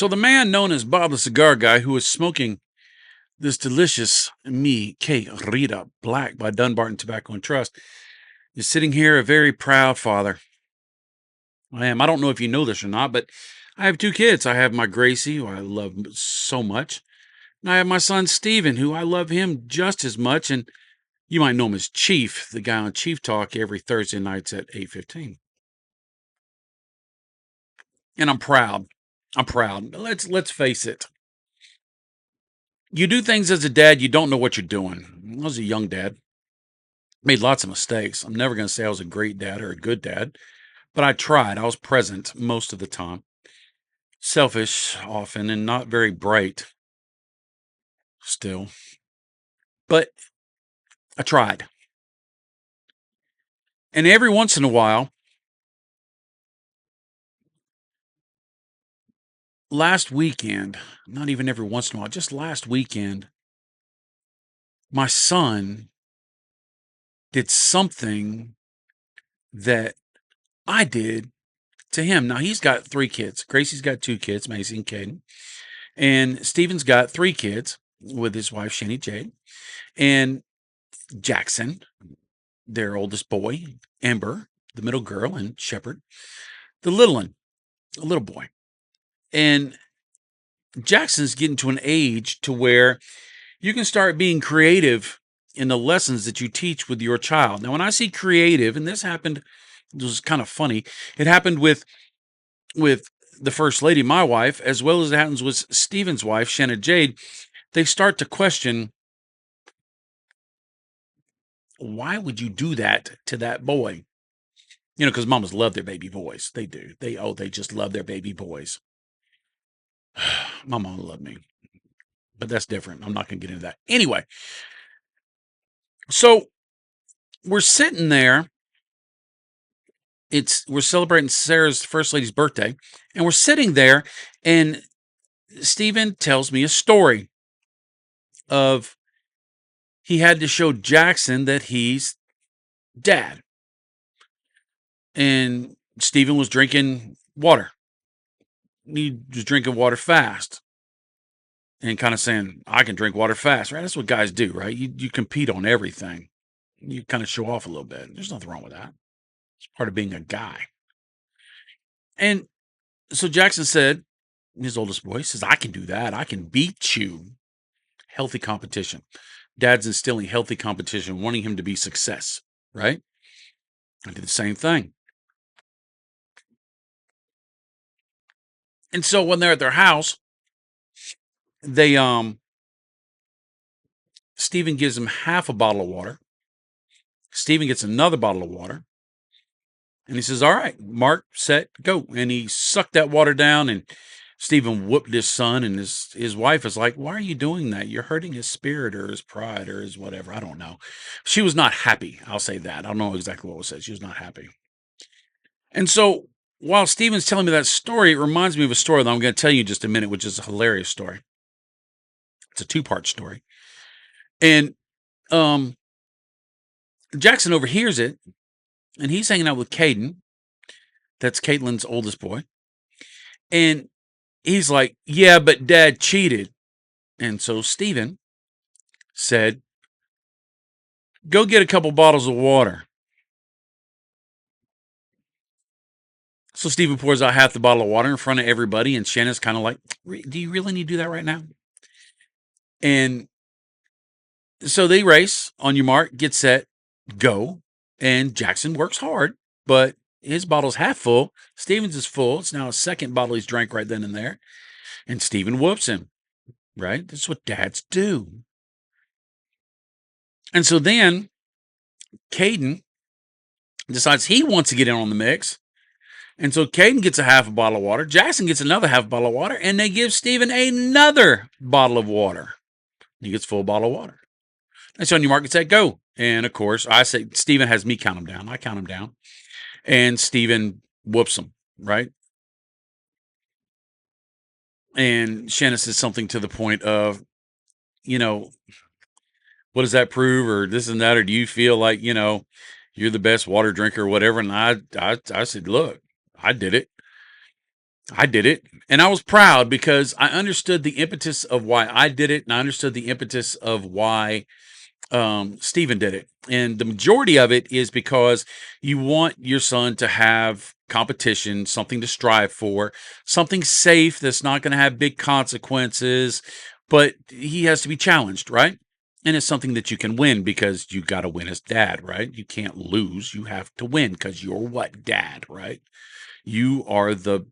So the man known as Bob the Cigar Guy, who was smoking this delicious Mi Quierda Black by Dunbarton Tobacco and Trust, is sitting here a very proud father. I am. I don't know if you know this or not, but I have two kids. I have my Gracie, who I love so much. And I have my son Steven, who I love him just as much. And you might know him as Chief, the guy on Chief Talk every Thursday nights at 8:15. And I'm proud. I'm proud. Let's face it. You do things as a dad, you don't know what you're doing. I was a young dad. Made lots of mistakes. I'm never going to say I was a great dad or a good dad, but I tried. I was present most of the time. Selfish often and not very bright still. But I tried. And every once in a while, last weekend, not even every once in a while, just last weekend, my son did something that I did to him. Now, he's got 3 kids. Gracie's got 2 kids, Macy and Caden. And Steven's got 3 kids with his wife, Shani Jade. And Jackson, their oldest boy, Amber, the middle girl, and Shepherd, the little one, a little boy. And Jackson's getting to an age to where you can start being creative in the lessons that you teach with your child. Now, when I see creative, and this happened, it was kind of funny. It happened with the first lady, my wife, as well as it happens with Steven's wife, Shanna Jade. They start to question, why would you do that to that boy? You know, because mamas love their baby boys. They do. They just love their baby boys. My mom loved me, but that's different. I'm not going to get into that. Anyway, so we're sitting there. We're celebrating Sarah's first lady's birthday, and we're sitting there, and Steven tells me a story of he had to show Jackson that he's dad. And Steven was drinking water. He was drinking water fast. And kind of saying, I can drink water fast, right? That's what guys do, right? You compete on everything. You kind of show off a little bit. There's nothing wrong with that. It's part of being a guy. And so Jackson said, his oldest boy says, I can do that. I can beat you. Healthy competition. Dad's instilling healthy competition, wanting him to be success, right? I did the same thing. And so when they're at their house, they Steven gives him half a bottle of water. Steven gets another bottle of water. And he says, all right, mark, set, go. And he sucked that water down, and Steven whooped his son, and his wife is like, why are you doing that? You're hurting his spirit or his pride or his whatever. I don't know. She was not happy. I'll say that. I don't know exactly what was said. She was not happy. And so while Steven's telling me that story, it reminds me of a story that I'm going to tell you in just a minute, which is a hilarious story. It's a 2-part story. And Jackson overhears it, and he's hanging out with Caden. That's Caitlin's oldest boy. And he's like, yeah, but Dad cheated. And so Steven said, go get a couple bottles of water. So Steven pours out half the bottle of water in front of everybody, and Shanna's kind of like, do you really need to do that right now? And so they race. On your mark, get set, go. And Jackson works hard, but his bottle's half full. Steven's is full. It's now a second bottle he's drank right then and there. And Steven whoops him, right? That's what dads do. And so then Caden decides he wants to get in on the mix. And so Caden gets a half a bottle of water. Jackson gets another half a bottle of water. And they give Steven another bottle of water. He gets full bottle of water. And so on your mark, set, go. And of course, I say, Steven has me count him down. I count him down. And Steven whoops him, right? And Shanna says something to the point of, you know, what does that prove? Or this and that? Or do you feel like, you know, you're the best water drinker or whatever? And I said, look, I did it. I did it, and I was proud because I understood the impetus of why I did it, and I understood the impetus of why Stephen did it. And the majority of it is because you want your son to have competition, something to strive for, something safe that's not going to have big consequences, but he has to be challenged, right? And it's something that you can win because you got to win as dad, right? You can't lose. You have to win because you're what, dad, right? You are the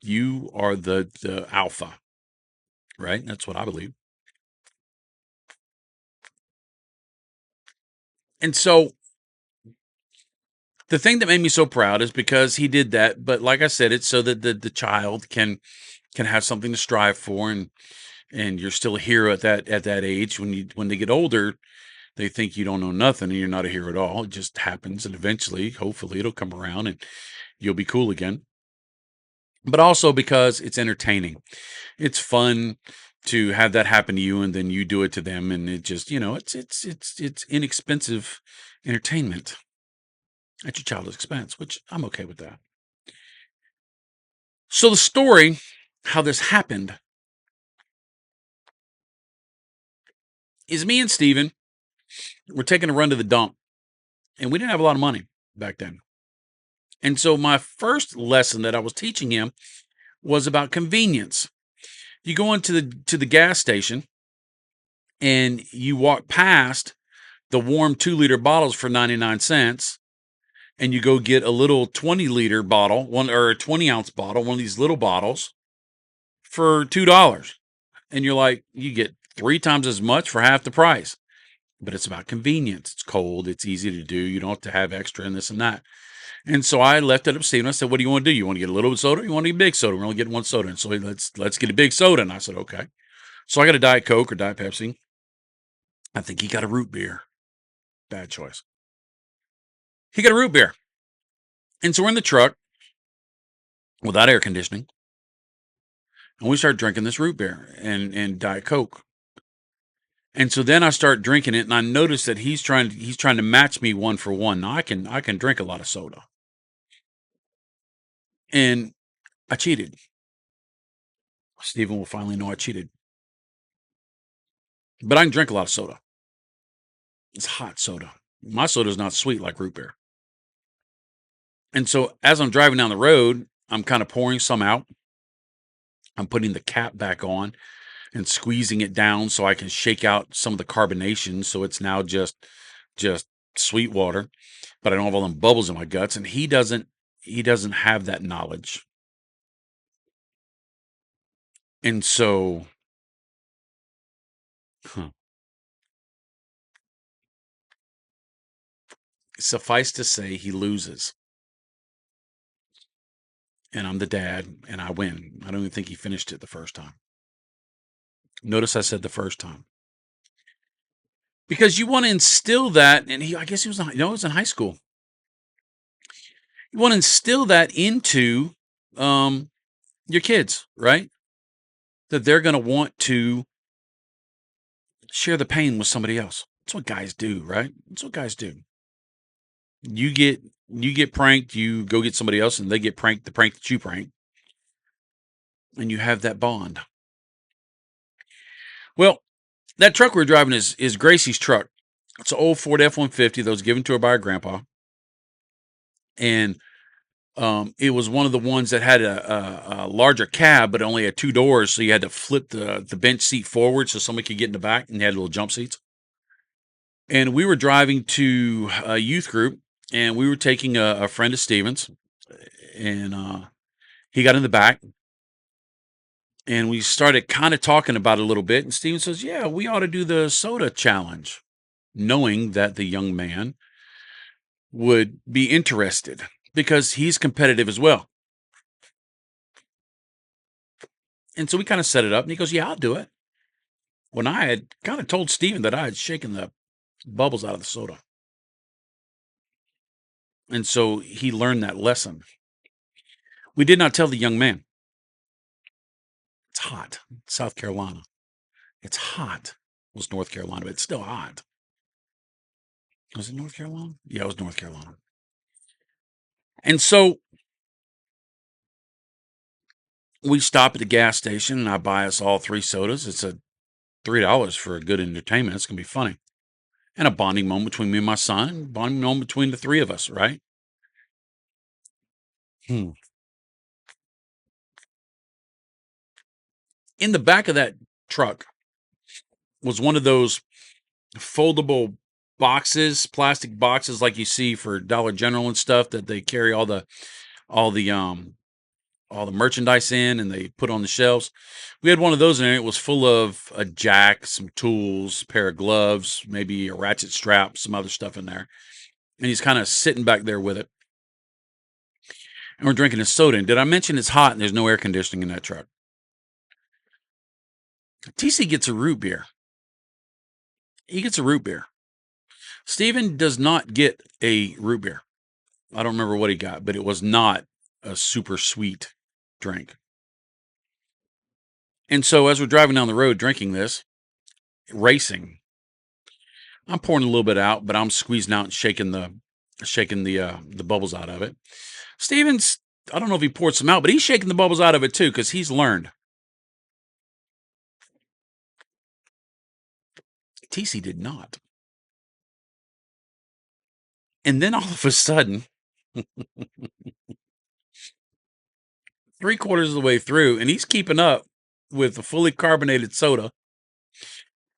alpha, right? That's what I believe. And so the thing that made me so proud is because he did that. But like I said, it's so that the child can have something to strive for, and you're still a hero at that age. When they get older, they think you don't know nothing and you're not a hero at all. It just happens, and eventually, hopefully, it'll come around and you'll be cool again. But also because it's entertaining. It's fun to have that happen to you, and then you do it to them, and it just it's inexpensive entertainment at your child's expense, which I'm okay with that. So the story, how this happened, is me and Steven were taking a run to the dump, and we didn't have a lot of money back then. And so my first lesson that I was teaching him was about convenience. You go into the gas station and you walk past the warm 2 liter bottles for 99 cents, and you go get a little 20 liter bottle, one or a 20 ounce bottle, one of these little bottles for $2. And you're like, you get 3 times as much for half the price. But it's about convenience. It's cold. It's easy to do. You don't have to have extra and this and that. And so I left it up to Steve and I said, what do you want to do? You want to get a little soda? Or you want to get a big soda? We're only getting one soda. And so let's get a big soda. And I said, okay. So I got a Diet Coke or Diet Pepsi. I think he got a root beer. Bad choice. He got a root beer. And so we're in the truck without air conditioning. And we start drinking this root beer and Diet Coke. And so then I start drinking it, and I notice that he's trying to match me one for one. Now I can drink a lot of soda. And I cheated. Stephen will finally know I cheated. But I can drink a lot of soda. It's hot soda. My soda is not sweet like root beer. And so as I'm driving down the road, I'm kind of pouring some out. I'm putting the cap back on and squeezing it down so I can shake out some of the carbonation. So it's now just sweet water, but I don't have all them bubbles in my guts. And he doesn't have that knowledge. And so, huh, suffice to say, he loses. And I'm the dad, and I win. I don't even think he finished it the first time. Notice I said the first time. Because you want to instill that, and I guess he was, he was in high school. You want to instill that into your kids, right? That they're going to want to share the pain with somebody else. That's what guys do, right? That's what guys do. You get pranked, you go get somebody else, and they get pranked, the prank that you pranked, and you have that bond. Well, that truck we are driving is Gracie's truck. It's an old Ford F-150 that was given to her by her grandpa, and it was one of the ones that had a larger cab, but only had 2 doors, so you had to flip the bench seat forward so somebody could get in the back, and they had little jump seats. And we were driving to a youth group, and we were taking a friend of Steven's, and he got in the back, and we started kind of talking about it a little bit. And Steven says, "Yeah, we ought to do the soda challenge," knowing that the young man would be interested because he's competitive as well. And so we kind of set it up, and he goes, "Yeah, I'll do it." When I had kind of told Steven that I had shaken the bubbles out of the soda. And so he learned that lesson. We did not tell the young man. It's hot. South Carolina. It's hot. It was North Carolina, but it's still hot. Was it North Carolina? Yeah, it was North Carolina. And so We stop at the gas station and I buy us all 3 sodas. It's a $3 for a good entertainment. It's gonna be funny. And a bonding moment between me and my son, bonding moment between the 3 of us, right? Hmm. In the back of that truck was one of those foldable boxes, plastic boxes like you see for Dollar General and stuff that they carry all the all the merchandise in and they put on the shelves. We had one of those in there. It was full of a jack, some tools, a pair of gloves, maybe a ratchet strap, some other stuff in there. And he's kind of sitting back there with it. And we're drinking a soda. And did I mention it's hot and there's no air conditioning in that truck? TC gets a root beer. He gets a root beer. Steven does not get a root beer. I don't remember what he got, but it was not a super sweet drink. And so as we're driving down the road drinking this, racing, I'm pouring a little bit out, but I'm squeezing out and shaking the bubbles out of it. Steven's, I don't know if he poured some out, but he's shaking the bubbles out of it too because he's learned. TC did not. And then all of a sudden, 3/4 of the way through, and he's keeping up with a fully carbonated soda.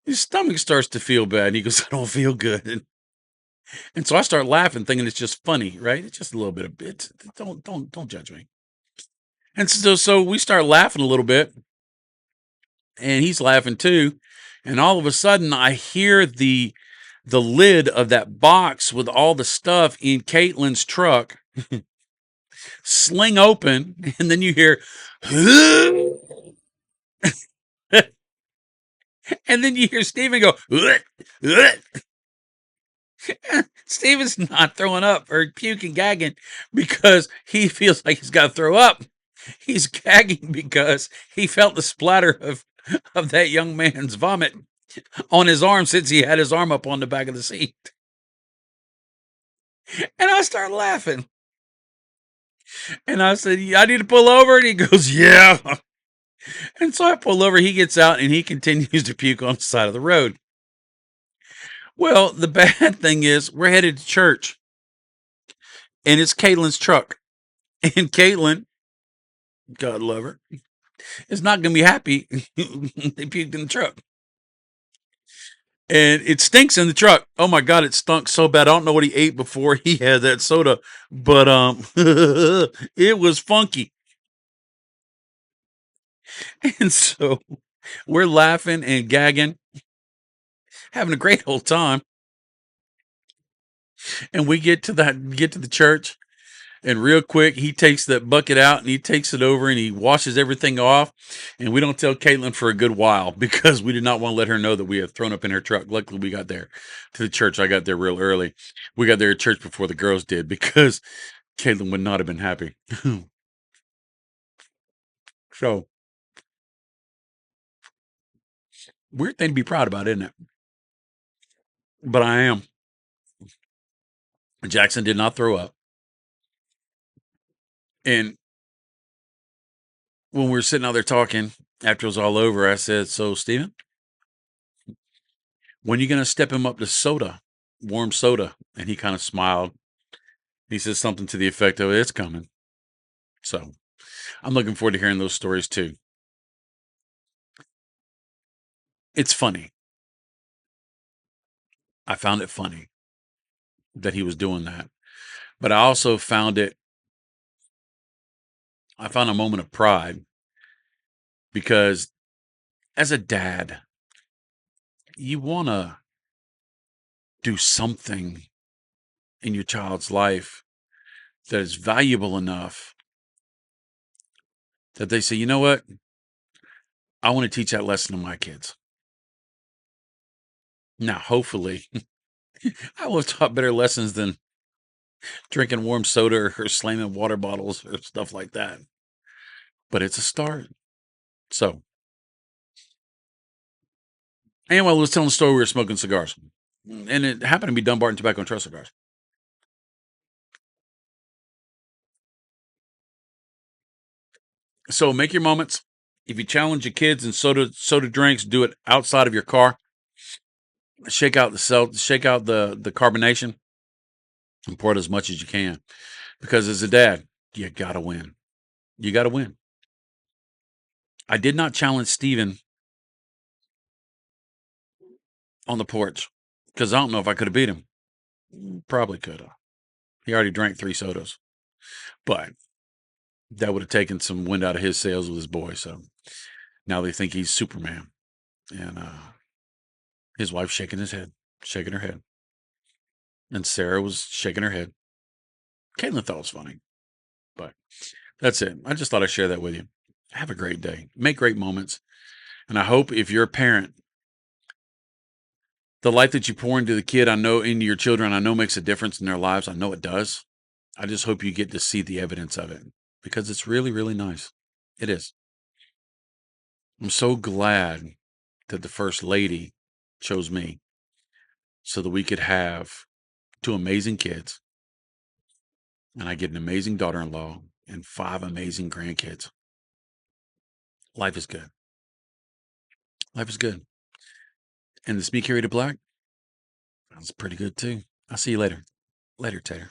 His stomach starts to feel bad. And he goes, I don't feel good. And so I start laughing, thinking it's just funny, right? It's just a little bit of bit. Don't judge me. And so we start laughing a little bit, and he's laughing too. And all of a sudden, I hear the lid of that box with all the stuff in Caitlin's truck sling open, and then you hear, and then you hear Steven go, Steven's not throwing up or puking, gagging because he feels like he's got to throw up. He's gagging because he felt the splatter of that young man's vomit on his arm since he had his arm up on the back of the seat. And I start laughing. And I said, I need to pull over. And he goes, yeah. And so I pull over. He gets out and he continues to puke on the side of the road. Well, the bad thing is we're headed to church. And it's Caitlin's truck. And Caitlin, God love her, is not going to be happy they puked in the truck. And it stinks in the truck. Oh my God, it stunk so bad. I don't know what he ate before he had that soda, but it was funky. And so we're laughing and gagging, having a great old time. And we get to the church, and real quick, he takes that bucket out and he takes it over and he washes everything off. And we don't tell Caitlin for a good while because we did not want to let her know that we had thrown up in her truck. Luckily, we got there to the church. I got there real early. We got there at church before the girls did because Caitlin would not have been happy. So, weird thing to be proud about, isn't it? But I am. Jackson did not throw up. And when we were sitting out there talking after it was all over, I said, so, Steven, when are you going to step him up to soda, warm soda? And he kind of smiled. He says something to the effect of, it's coming. So I'm looking forward to hearing those stories too. It's funny. I found it funny that he was doing that. But I also I found a moment of pride because as a dad, you want to do something in your child's life that is valuable enough that they say, you know what? I want to teach that lesson to my kids. Now, hopefully, I will have taught better lessons than drinking warm soda or slamming water bottles or stuff like that. But it's a start. So, anyway, I was telling the story we were smoking cigars. And it happened to be Dunbarton Tobacco and Trust cigars. So make your moments. If you challenge your kids in soda drinks, do it outside of your car. Shake out the carbonation and pour it as much as you can. Because as a dad, you gotta win. You gotta win. I did not challenge Steven on the porch because I don't know if I could have beat him. Probably could have. He already drank 3 sodas, but that would have taken some wind out of his sails with his boy. So now they think he's Superman, and his wife shaking her head, and Sarah was shaking her head. Caitlin thought it was funny, but that's it. I just thought I'd share that with you. Have a great day. Make great moments, and I hope if you're a parent, the life that you pour into the kid, I know into your children, I know makes a difference in their lives. I know it does. I just hope you get to see the evidence of it because it's really, really nice. It is. I'm so glad that the first lady chose me so that we could have 2 amazing kids and I get an amazing daughter-in-law and 5 amazing grandkids. Life is good. Life is good. And this me carry to black, that's pretty good too. I'll see you later. Later, Tater.